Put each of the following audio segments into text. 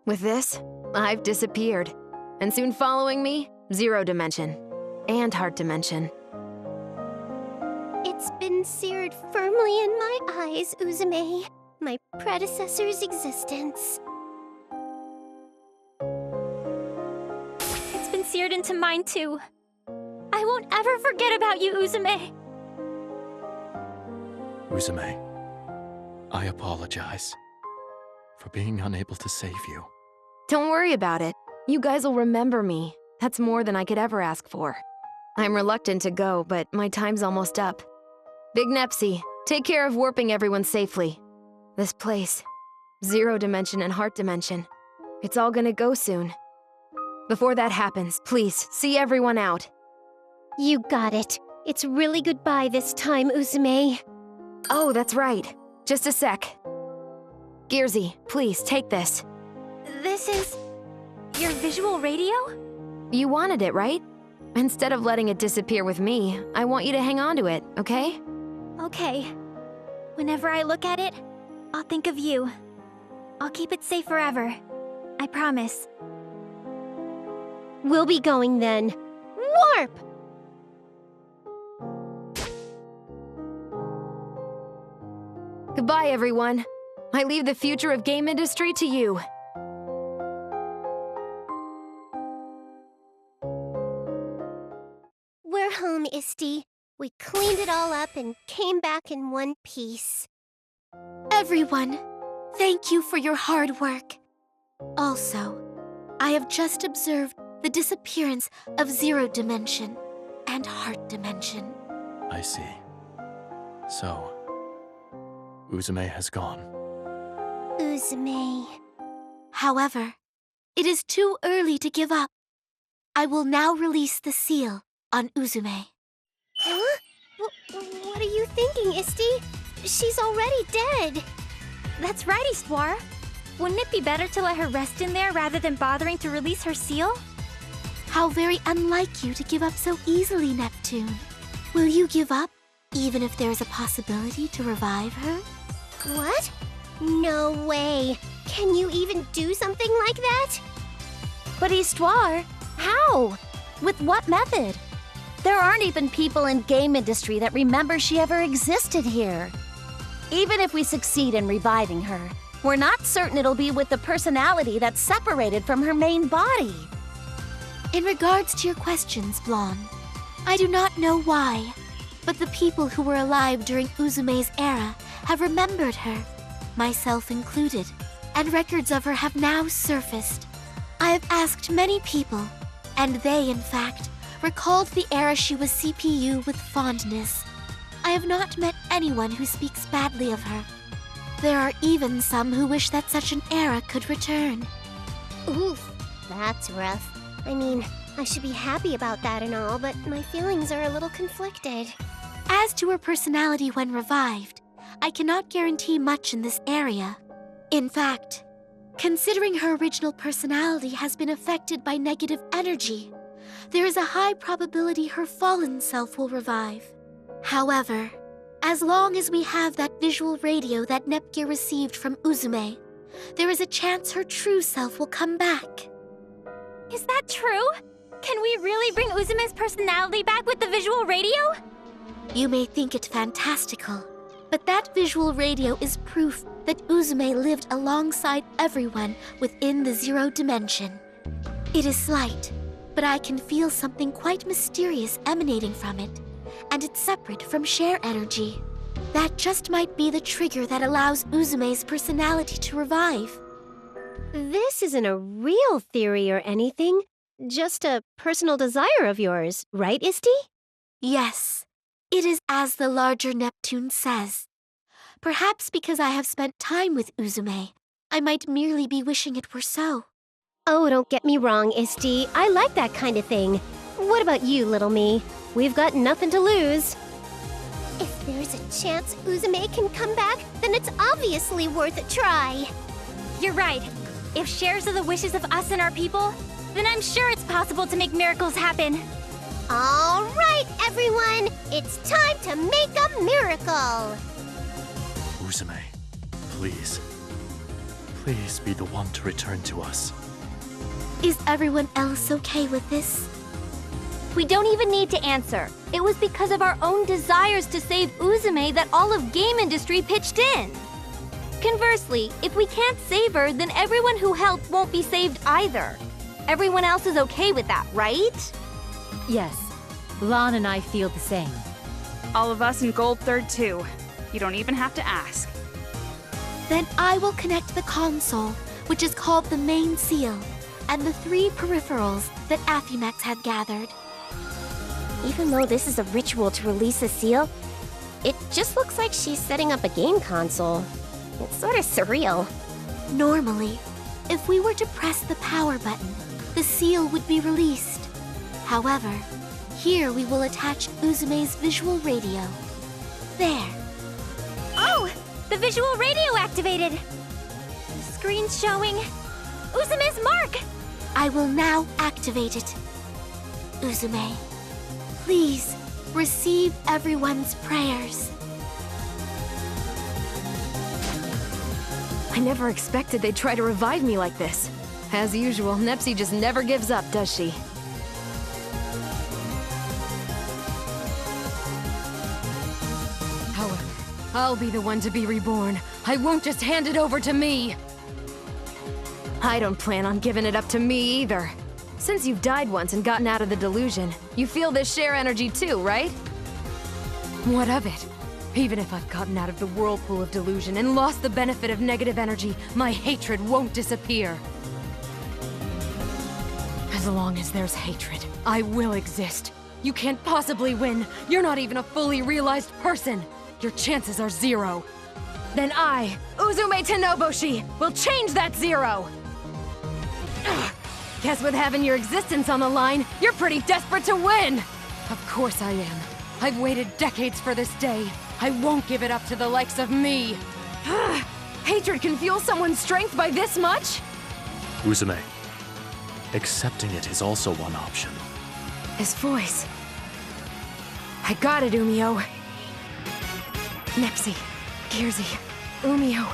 With this, I've disappeared. And soon following me, Zero Dimension. And Heart Dimension. It's been seared firmly in my eyes, Uzume. My predecessor's existence. It's been seared into mine too. I won't ever forget about you, Uzume. Uzume, I apologize for being unable to save you. Don't worry about it. You guys will remember me. That's more than I could ever ask for. I'm reluctant to go, but my time's almost up. Big Nepsi, take care of warping everyone safely. This place, Zero Dimension and Heart Dimension, it's all gonna go soon. Before that happens, please, see everyone out. You got it. It's really goodbye this time, Uzume. Oh, that's right. Just a sec. Gearsy, please, take this. This is... your visual radio? You wanted it, right? Instead of letting it disappear with me, I want you to hang on to it, okay? Okay. Whenever I look at it, I'll think of you. I'll keep it safe forever. I promise. We'll be going then. Warp! Goodbye, everyone. I leave the future of game industry to you. We're home, Isti. We cleaned it all up and came back in one piece. Everyone, thank you for your hard work. Also, I have just observed the disappearance of Zero Dimension and Heart Dimension. I see. So, Uzume has gone. Uzume. However, it is too early to give up. I will now release the seal on Uzume. Huh? What are you thinking, Isti? She's already dead. That's right, Histoire. Wouldn't it be better to let her rest in there rather than bothering to release her seal? How very unlike you to give up so easily, Neptune. Will you give up, even if there is a possibility to revive her? What? No way. Can you even do something like that? But Histoire, how? With what method? There aren't even people in Gamindustri that remember she ever existed here. Even if we succeed in reviving her, we're not certain it'll be with the personality that's separated from her main body. In regards to your questions, Blonde, I do not know why, but the people who were alive during Uzume's era have remembered her, myself included, and records of her have now surfaced. I have asked many people, and they, in fact, recalled the era she was CPU with fondness. I have not met anyone who speaks badly of her. There are even some who wish that such an era could return. Oof, that's rough. I mean, I should be happy about that and all, but my feelings are a little conflicted. As to her personality when revived, I cannot guarantee much in this area. In fact, considering her original personality has been affected by negative energy, there is a high probability her fallen self will revive. However, as long as we have that visual radio that Nepgear received from Uzume, there is a chance her true self will come back. Is that true? Can we really bring Uzume's personality back with the visual radio? You may think it fantastical, but that visual radio is proof that Uzume lived alongside everyone within the Zero Dimension. It is slight, but I can feel something quite mysterious emanating from it, and it's separate from share energy. That just might be the trigger that allows Uzume's personality to revive. This isn't a real theory or anything. Just a personal desire of yours, right, Isti? Yes, it is as the larger Neptune says. Perhaps because I have spent time with Uzume, I might merely be wishing it were so. Oh, don't get me wrong, Isti. I like that kind of thing. What about you, little me? We've got nothing to lose. If there's a chance Uzume can come back, then it's obviously worth a try. You're right. If shares are the wishes of us and our people, then I'm sure it's possible to make miracles happen. All right, everyone. It's time to make a miracle. Uzume, please. Please be the one to return to us. Is everyone else okay with this? We don't even need to answer. It was because of our own desires to save Uzume that all of Gamindustri pitched in. Conversely, if we can't save her, then everyone who helped won't be saved either. Everyone else is okay with that, right? Yes, Lon and I feel the same. All of us in Gold Third too. You don't even have to ask. Then I will connect the console, which is called the main seal, and the 3 peripherals that Aphimex had gathered. Even though this is a ritual to release a seal, it just looks like she's setting up a game console. It's sort of surreal. Normally, if we were to press the power button, the seal would be released. However, here we will attach Uzume's visual radio. There. Oh! The visual radio activated! The screen's showing Uzume's mark! I will now activate it. Uzume, please receive everyone's prayers. I never expected they'd try to revive me like this. As usual, Nepsi just never gives up, does she? However, I'll be the one to be reborn. I won't just hand it over to me. I don't plan on giving it up to me either. Since you've died once and gotten out of the delusion, you feel this share energy too, right? What of it? Even if I've gotten out of the whirlpool of delusion and lost the benefit of negative energy, my hatred won't disappear. As long as there's hatred, I will exist. You can't possibly win. You're not even a fully realized person. Your chances are 0. Then I, UzumeTennouboshi, will change that 0! Ugh. Guess with having your existence on the line, you're pretty desperate to win! Of course I am. I've waited decades for this day. I won't give it up to the likes of me. Hatred can fuel someone's strength by this much? Uzume, accepting it is also one option. His voice. I got it, Umio. Nepsi, Gearsy, Umio.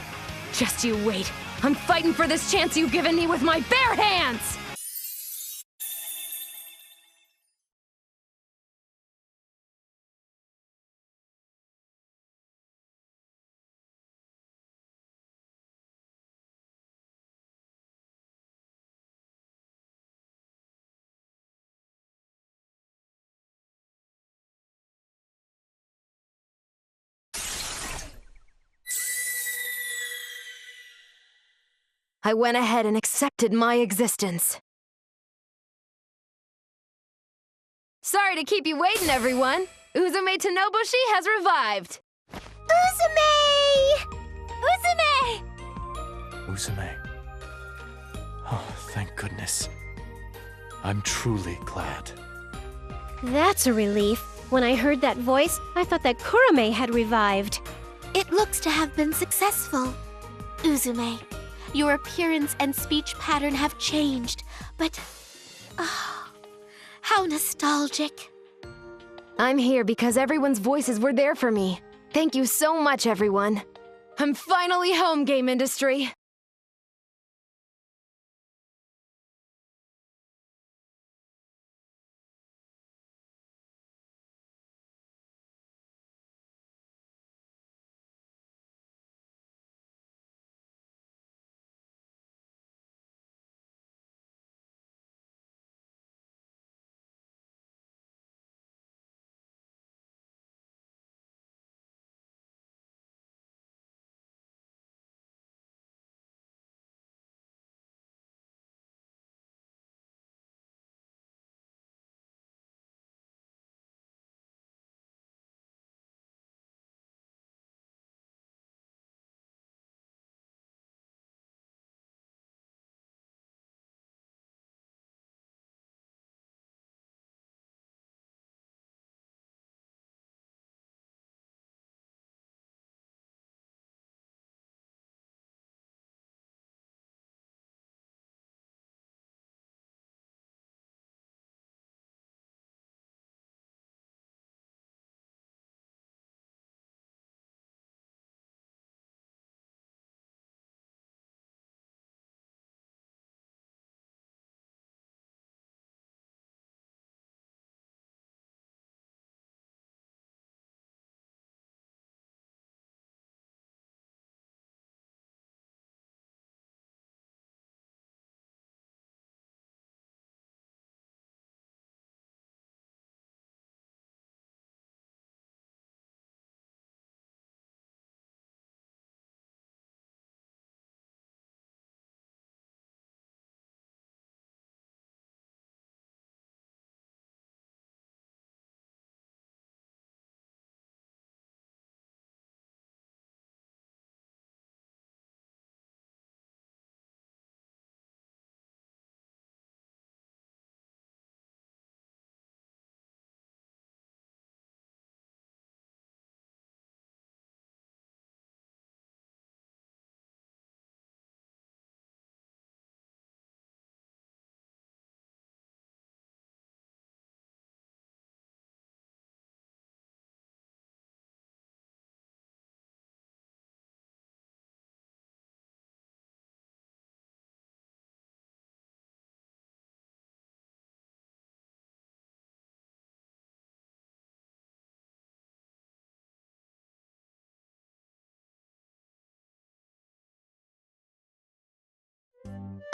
Just you wait. I'm fighting for this chance you've given me with my bare hands! I went ahead and accepted my existence. Sorry to keep you waiting, everyone. UzumeTennouboshi has revived. Uzume! Uzume! Uzume. Oh, thank goodness. I'm truly glad. That's a relief. When I heard that voice, I thought that Kurame had revived. It looks to have been successful. Uzume, your appearance and speech pattern have changed, but... oh, how nostalgic. I'm here because everyone's voices were there for me. Thank you so much, everyone. I'm finally home, Gamindustri.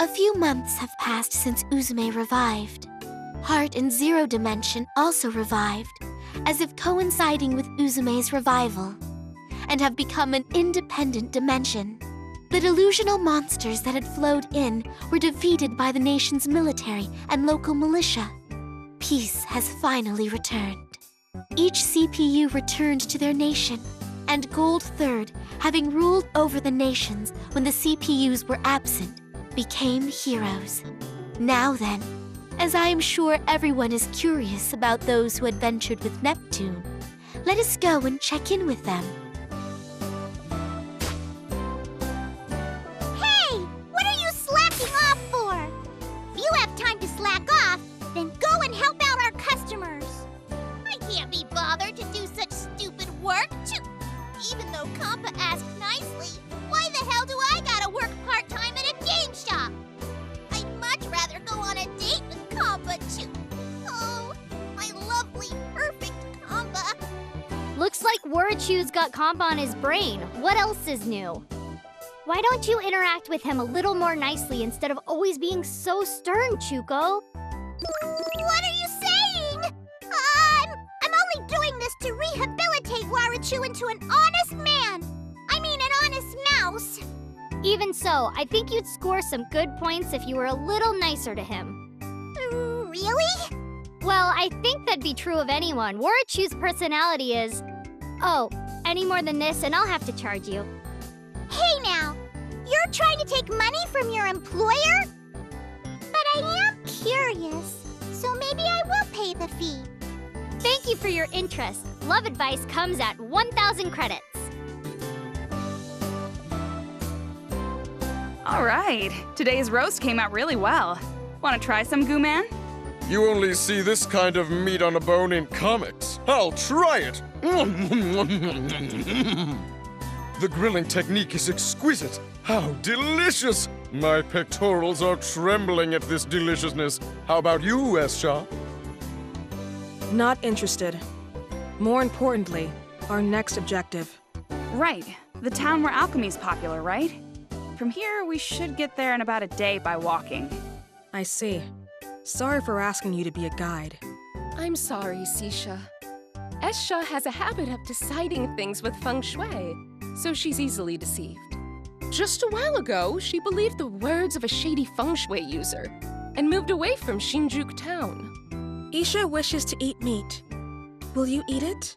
A few months have passed since Uzume revived. Heart and Zero Dimension also revived, as if coinciding with Uzume's revival, and have become an independent dimension. The delusional monsters that had flowed in were defeated by the nation's military and local militia. Peace has finally returned. Each CPU returned to their nation, and Gold Third, having ruled over the nations when the CPUs were absent, became heroes. Now then, as I am sure everyone is curious about those who adventured with Neptune, let us go and check in with them. Hey! What are you slacking off for? If you have time to slack off, then go and help out our customers. I can't be bothered to do such stupid work. Even though Compa asked nicely, why the hell do I gotta work part-time at a game shop? I'd much rather go on a date with Compa, too. Oh, my lovely, perfect Compa. Looks like Warachu's got Compa on his brain. What else is new? Why don't you interact with him a little more nicely instead of always being so stern, Chuko? What are you saying? I'm only doing this to rehabilitate Warachu into an honest man. I mean, an honest mouse. Even so, I think you'd score some good points if you were a little nicer to him. Really? Well, I think that'd be true of anyone. Warachu's personality is... Oh, any more than this and I'll have to charge you. Hey now, you're trying to take money from your employer? But I am curious, so maybe I will pay the fee. Thank you for your interest. Love advice comes at 1,000 credits. All right, today's roast came out really well. Want to try some, Goo Man? You only see this kind of meat on a bone in comics. I'll try it! The grilling technique is exquisite. How delicious! My pectorals are trembling at this deliciousness. How about you, Escha? Not interested. More importantly, our next objective. Right, the town where alchemy's popular, right? From here, we should get there in about a day by walking. I see. Sorry for asking you to be a guide. I'm sorry, Sisha. Escha has a habit of deciding things with feng shui, so she's easily deceived. Just a while ago, she believed the words of a shady feng shui user and moved away from Shinjuku town. Isha wishes to eat meat. Will you eat it?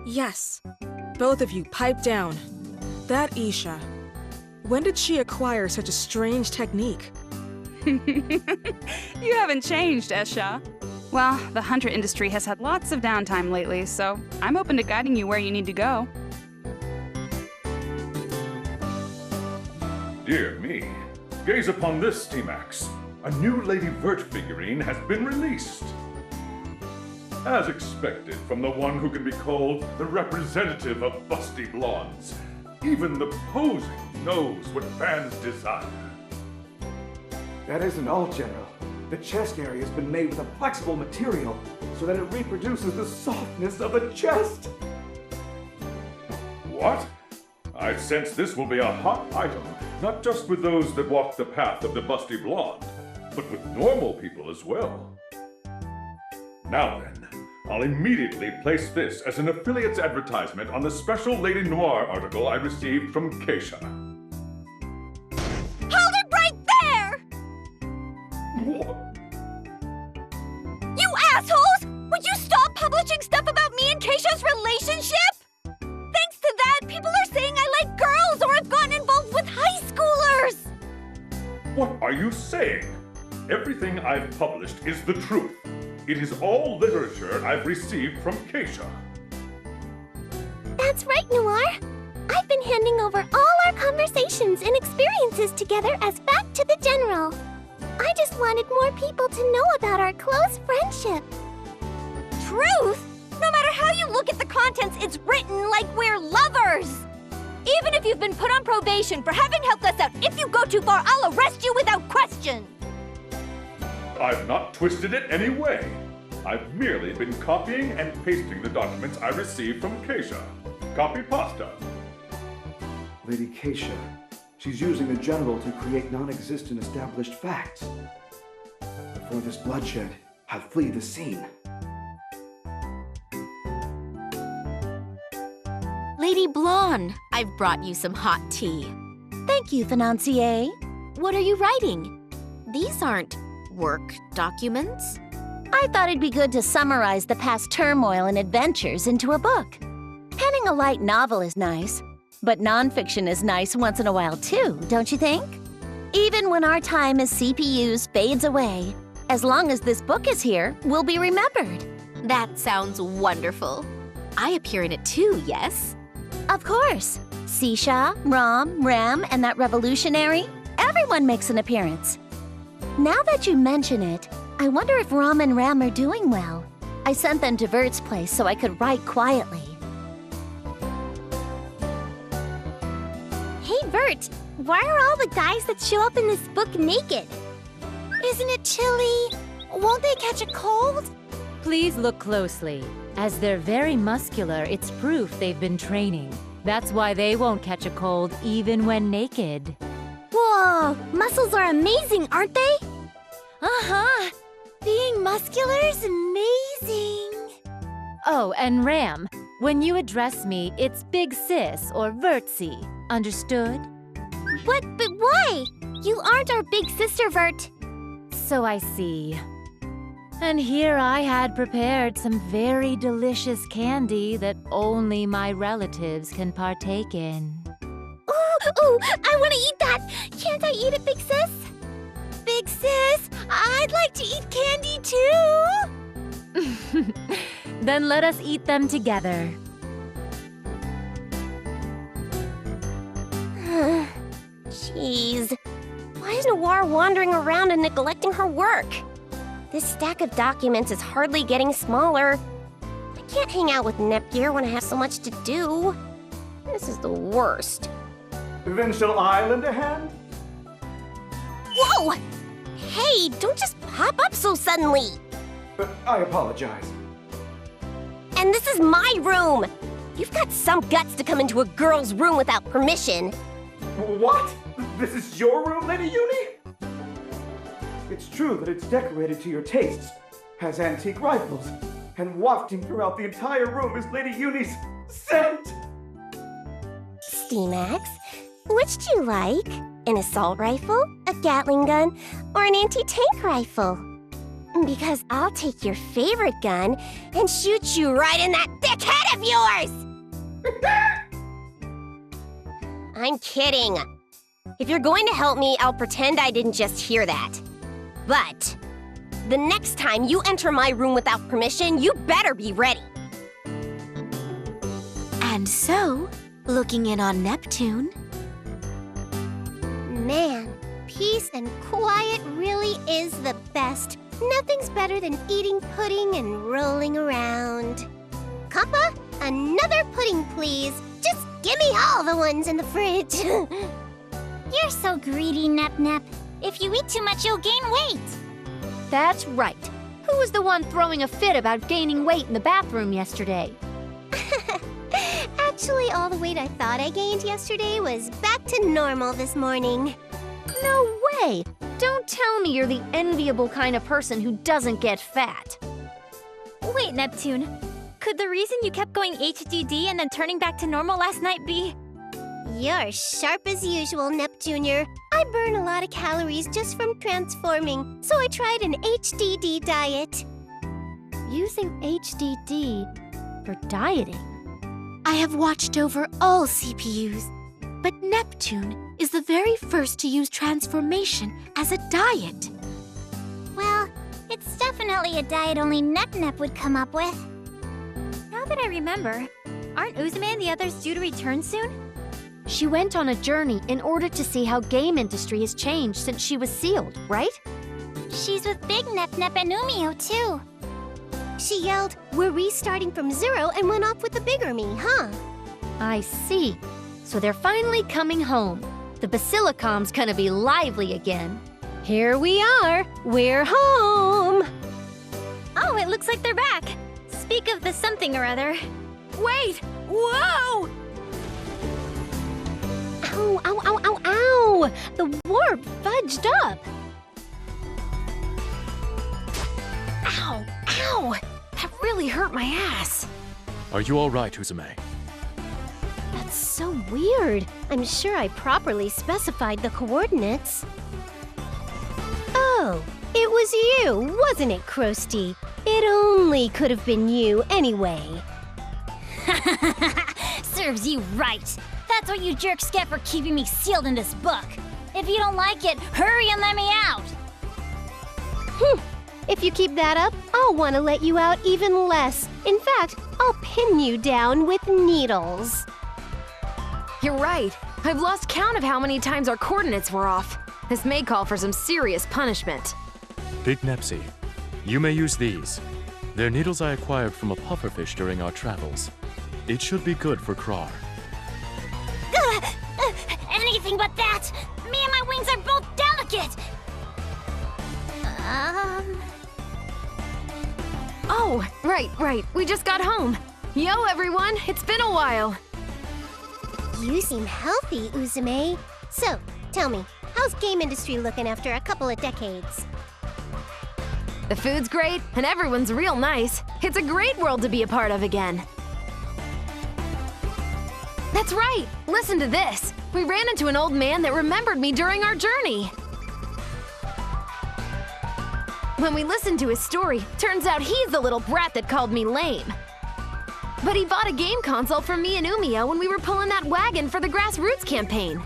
Yes. Both of you, pipe down. That Isha. When did she acquire such a strange technique? You haven't changed, Escha. Well, the hunter industry has had lots of downtime lately, so I'm open to guiding you where you need to go. Dear me, gaze upon this, T-Max. A new Lady Vert figurine has been released. As expected from the one who can be called the representative of busty blondes, even the posing knows what fans desire. That isn't all, General. The chest area has been made with a flexible material so that it reproduces the softness of a chest. What? I sense this will be a hot item, not just with those that walk the path of the busty blonde, but with normal people as well. Now then, I'll immediately place this as an affiliate's advertisement on the special Lady Noir article I received from Keisha. Hold it right there! You assholes! Would you stop publishing stuff about me and Keisha's relationship? Thanks to that, people are saying I like girls or have gotten involved with high schoolers! What are you saying? Everything I've published is the truth. It is all literature I've received from Keisha. That's right, Noir. I've been handing over all our conversations and experiences together as fact to the General. I just wanted more people to know about our close friendship. Truth? No matter how you look at the contents, it's written like we're lovers! Even if you've been put on probation for having helped us out, if you go too far, I'll arrest you without question! I've not twisted it any way. I've merely been copying and pasting the documents I received from Keisha. Copy pasta. Lady Keisha, She's using a general to create non-existent established facts. Before this bloodshed, I'll flee the scene. Lady Blonde, I've brought you some hot tea. Thank you, Financier. What are you writing? These aren't work documents. I thought it'd be good to summarize the past turmoil and adventures into a book. Penning a light novel is nice, but nonfiction is nice once in a while too, don't you think? Even when our time as CPUs fades away, as long as this book is here, we'll be remembered. That sounds wonderful. I appear in it too, yes? Of course. Sisha, Ram, Ram, and that revolutionary, everyone makes an appearance. Now that you mention it, I wonder if Ram and Ram are doing well. I sent them to Vert's place so I could write quietly. Hey, Vert, why are all the guys that show up in this book naked? Isn't it chilly? Won't they catch a cold? Please look closely. As they're very muscular, it's proof they've been training. That's why they won't catch a cold even when naked. Whoa, muscles are amazing, aren't they? Uh-huh. Being muscular is amazing. Oh, and Ram, when you address me, it's Big Sis or Vertsy. Understood? What? But why? You aren't our big sister, Vert. So I see. And here I had prepared some very delicious candy that only my relatives can partake in. Ooh, I want to eat that! Can't I eat it, Big Sis? Big Sis, I'd like to eat candy too! Then let us eat them together. Jeez. Why is Noir wandering around and neglecting her work? This stack of documents is hardly getting smaller. I can't hang out with Nepgear when I have so much to do. This is the worst. Then shall I lend a hand? Whoa! Hey, don't just pop up so suddenly! I apologize. And this is my room! You've got some guts to come into a girl's room without permission. What? This is your room, Lady Uni? It's true that it's decorated to your tastes, has antique rifles, and wafting throughout the entire room is Lady Uni's scent! Steamax, which do you like? An assault rifle, a Gatling gun, or an anti-tank rifle? Because I'll take your favorite gun and shoot you right in that thick head of yours! I'm kidding. If you're going to help me, I'll pretend I didn't just hear that. But the next time you enter my room without permission, you better be ready. And so, looking in on Neptune... Man, peace and quiet really is the best. Nothing's better than eating pudding and rolling around. Kappa, another pudding, please. Just give me all the ones in the fridge. You're so greedy, Nep. If you eat too much, you'll gain weight. That's right. Who was the one throwing a fit about gaining weight in the bathroom yesterday? Actually, all the weight I thought I gained yesterday was back to normal this morning. No way! Don't tell me you're the enviable kind of person who doesn't get fat. Wait, Neptune. Could the reason you kept going HDD and then turning back to normal last night be... You're sharp as usual, Nep Jr. I burn a lot of calories just from transforming, so I tried an HDD diet. Using HDD for dieting? I have watched over all CPUs, but Neptune is the very first to use transformation as a diet. Well, it's definitely a diet only Nep would come up with. Now that I remember, aren't Uzumein and the others due to return soon? She went on a journey in order to see how Gamindustri has changed since she was sealed, right? She's with Big Nep and Umio, too. She yelled, "We're restarting from zero," and went off with the bigger me, huh? I see. So they're finally coming home. The Basilicom's gonna be lively again. Here we are. We're home. Oh, it looks like they're back. Speak of the something or other. Wait! Whoa! Ow, ow, ow, ow, ow! no! The warp fudged up! Ow! Ow! That really hurt my ass. Are you all right, Uzume? That's so weird. I'm sure I properly specified the coordinates. Oh, it was you, wasn't it, Krusty? It only could have been you anyway. Serves you right. That's what you jerks get for keeping me sealed in this book. If you don't like it, hurry and let me out. If you keep that up, I'll want to let you out even less. In fact, I'll pin you down with needles. You're right. I've lost count of how many times our coordinates were off. This may call for some serious punishment. Big Nepsi, you may use these. They're needles I acquired from a pufferfish during our travels. It should be good for Krar. Anything but that! Me and my wings are both delicate! Oh, right. We just got home. Yo, everyone, it's been a while. You seem healthy, Uzume. So, tell me, how's Gamindustri looking after a couple of decades? The food's great, and everyone's real nice. It's a great world to be a part of again. That's right! Listen to this! We ran into an old man that remembered me during our journey. When we listened to his story, turns out he's the little brat that called me lame. But he bought a game console for me and Umio when we were pulling that wagon for the Grassroots campaign.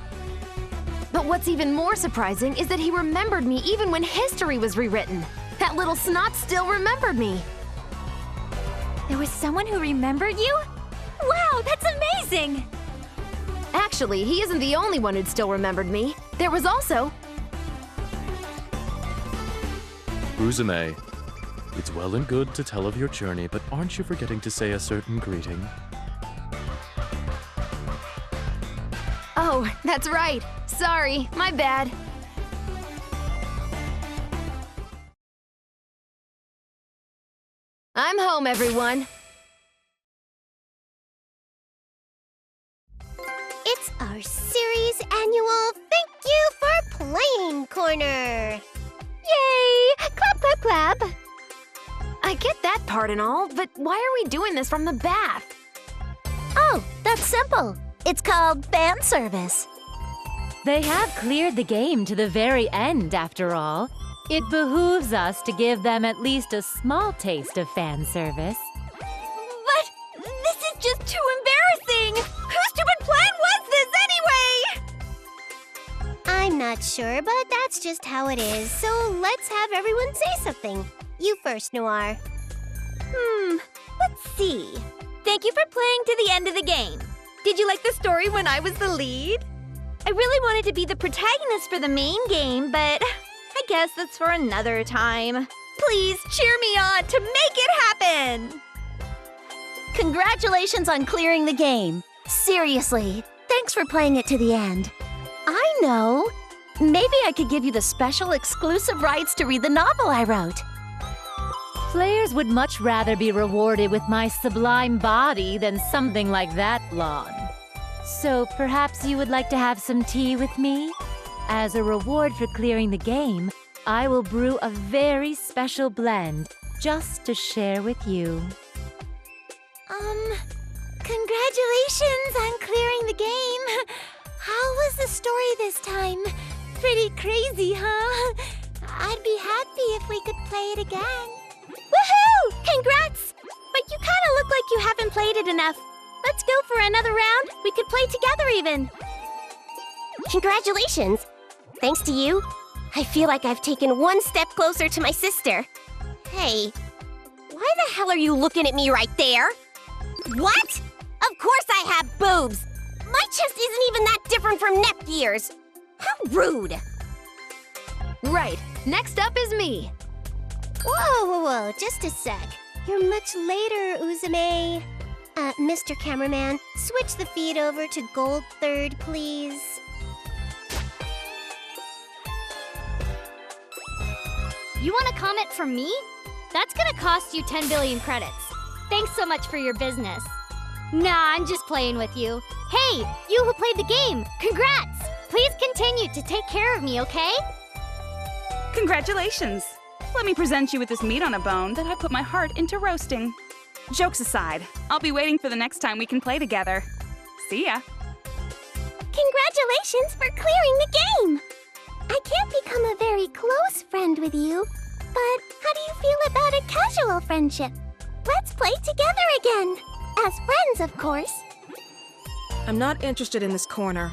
But what's even more surprising is that he remembered me even when history was rewritten. That little snot still remembered me. There was someone who remembered you? Wow, that's amazing! Actually, he isn't the only one who'd still remembered me. There was also... Uzume, it's well and good to tell of your journey, but aren't you forgetting to say a certain greeting? Oh, that's right. Sorry, my bad. I'm home, everyone. It's our series annual Thank You for Playing Corner! Yay! Clap, clap, clap! I get that part and all, but why are we doing this from the bath? Oh, that's simple. It's called fan service. They have cleared the game to the very end, after all. It behooves us to give them at least a small taste of fan service. But this is just too embarrassing! Whose stupid plan was this anyway? I'm not sure, but that's just how it is. So let's have everyone say something. You first, Noir. Let's see. Thank you for playing to the end of the game. Did you like the story when I was the lead? I really wanted to be the protagonist for the main game, but I guess that's for another time. Please cheer me on to make it happen! Congratulations on clearing the game. Seriously, thanks for playing it to the end. I know. Maybe I could give you the special exclusive rights to read the novel I wrote. Players would much rather be rewarded with my sublime body than something like that, Blonde. So perhaps you would like to have some tea with me? As a reward for clearing the game, I will brew a very special blend just to share with you. Congratulations on clearing the game. How was the story this time? Pretty crazy, huh? I'd be happy if we could play it again. Woohoo! Congrats! But you kind of look like you haven't played it enough. Let's go for another round. We could play together even. Congratulations! Thanks to you, I feel like I've taken one step closer to my sister. Hey, why the hell are you looking at me right there? What? Of course I have boobs! My chest isn't even that different from Nepgear's. How rude! Right, next up is me. Whoa, just a sec. You're much later, Uzume. Mr. Cameraman, switch the feed over to Gold 3rd, please. You want a comment from me? That's gonna cost you 10 billion credits. Thanks so much for your business. Nah, I'm just playing with you. Hey, you who played the game, congrats! Please continue to take care of me, okay? Congratulations! Let me present you with this meat on a bone that I put my heart into roasting. Jokes aside, I'll be waiting for the next time we can play together. See ya! Congratulations for clearing the game! I can't become a very close friend with you, but how do you feel about a casual friendship? Let's play together again! As friends, of course. I'm not interested in this corner.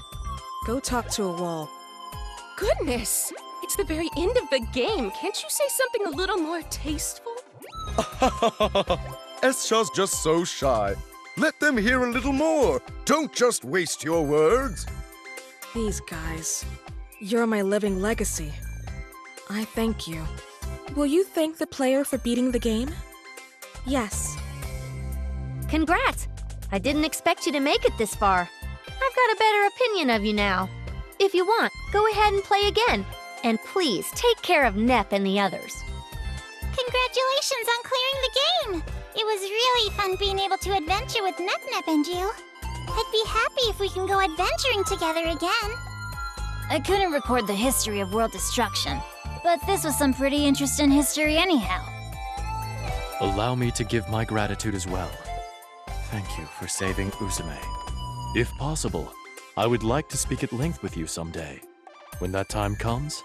Go talk to a wall. Goodness! It's the very end of the game. Can't you say something a little more tasteful? Escha's just so shy. Let them hear a little more. Don't just waste your words. These guys. You're my living legacy. I thank you. Will you thank the player for beating the game? Yes. Congrats! I didn't expect you to make it this far. I've got a better opinion of you now. If you want, go ahead and play again. And please, take care of Nep and the others. Congratulations on clearing the game! It was really fun being able to adventure with Nep and you. I'd be happy if we can go adventuring together again. I couldn't record the history of world destruction, but this was some pretty interesting history anyhow. Allow me to give my gratitude as well. Thank you for saving Uzumein. If possible, I would like to speak at length with you someday. When that time comes,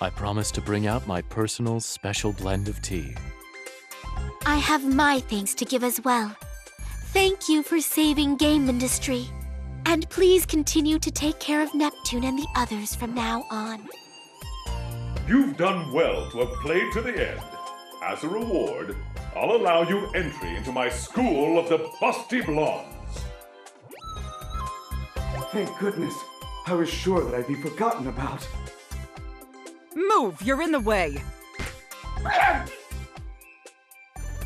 I promise to bring out my personal special blend of tea. I have my thanks to give as well. Thank you for saving Gamindustri. And please continue to take care of Neptune and the others from now on. You've done well to have played to the end. As a reward, I'll allow you entry into my school of the Busty Blondes. Thank goodness. I was sure that I'd be forgotten about. Move! You're in the way!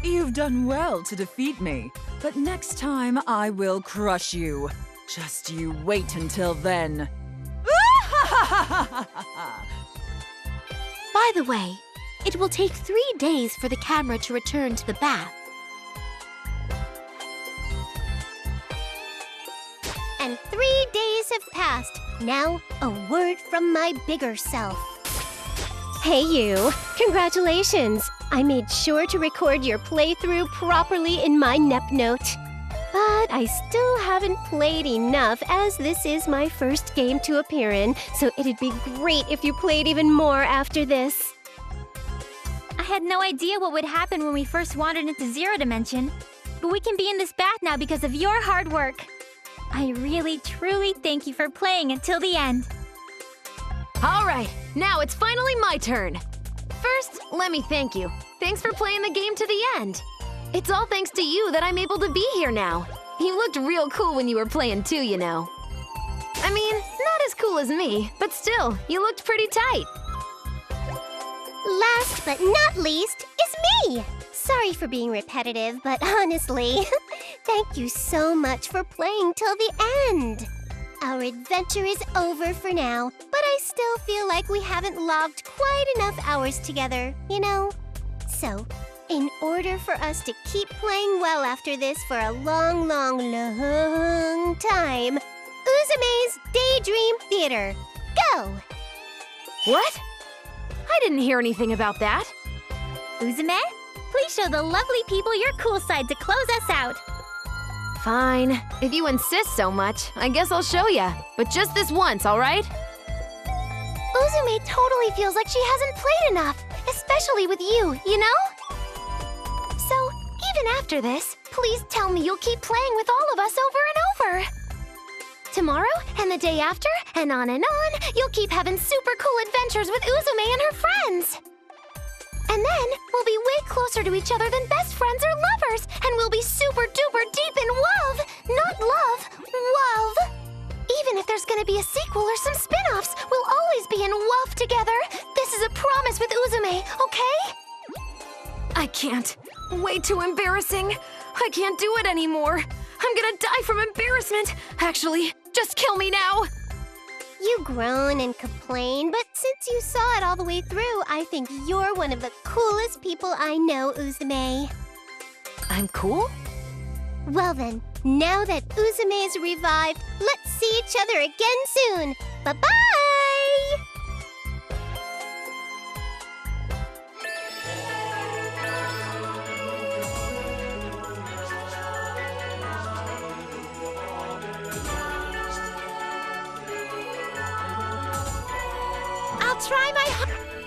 You've done well to defeat me, but next time I will crush you. Just you wait until then. By the way, it will take 3 days for the camera to return to the bath. And 3 days have passed. Now, a word from my bigger self. Hey you! Congratulations! I made sure to record your playthrough properly in my Nep note. But I still haven't played enough, as this is my first game to appear in, so it'd be great if you played even more after this. I had no idea what would happen when we first wandered into Zero Dimension, but we can be in this bath now because of your hard work. I really, truly thank you for playing until the end. All right, now it's finally my turn. First, let me thank you. Thanks for playing the game to the end. It's all thanks to you that I'm able to be here now. You looked real cool when you were playing too, you know. I mean, not as cool as me, but still, you looked pretty tight. Last but not least is me! Sorry for being repetitive, but honestly, thank you so much for playing till the end. Our adventure is over for now, but I still feel like we haven't logged quite enough hours together, you know? So, in order for us to keep playing well after this for a long, long, long time, Uzumei's Daydream Theater, go! What? I didn't hear anything about that. Uzume, please show the lovely people your cool side to close us out. Fine. If you insist so much, I guess I'll show ya. But just this once, all right? Uzume totally feels like she hasn't played enough, especially with you, you know? So, even after this, please tell me you'll keep playing with all of us over and over. Tomorrow, and the day after, and on, you'll keep having super cool adventures with Uzume and her friends. And then, we'll be way closer to each other than best friends or lovers, and we'll be super duper deep in love. Not love, love. Even if there's gonna be a sequel or some spin-offs, we'll always be in love together. This is a promise with Uzume, okay? I can't. Way too embarrassing. I can't do it anymore. I'm gonna die from embarrassment. Actually, just kill me now. You groan and complain, but since you saw it all the way through, I think you're one of the coolest people I know, Uzume. I'm cool? Well then, now that Uzume is revived, let's see each other again soon. Bye-bye! I'll try my